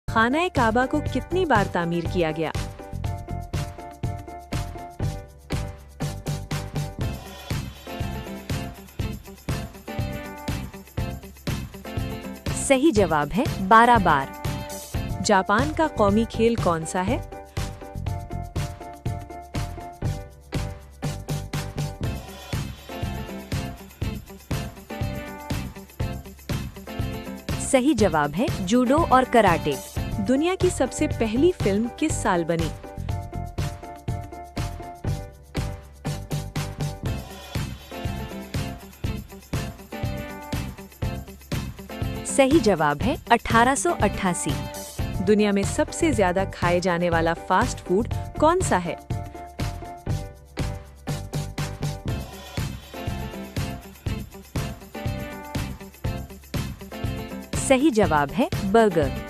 खाना-ए काबा को कितनी बार तामीर किया गया? सही जवाब है 12 बार। जापान का कौमी खेल कौन सा है? सही जवाब है जूडो और कराटे। दुनिया की सबसे पहली फिल्म किस साल बनी? सही जवाब है 1888। दुनिया में सबसे ज्यादा खाए जाने वाला फास्ट फूड कौन सा है? सही जवाब है बर्गर।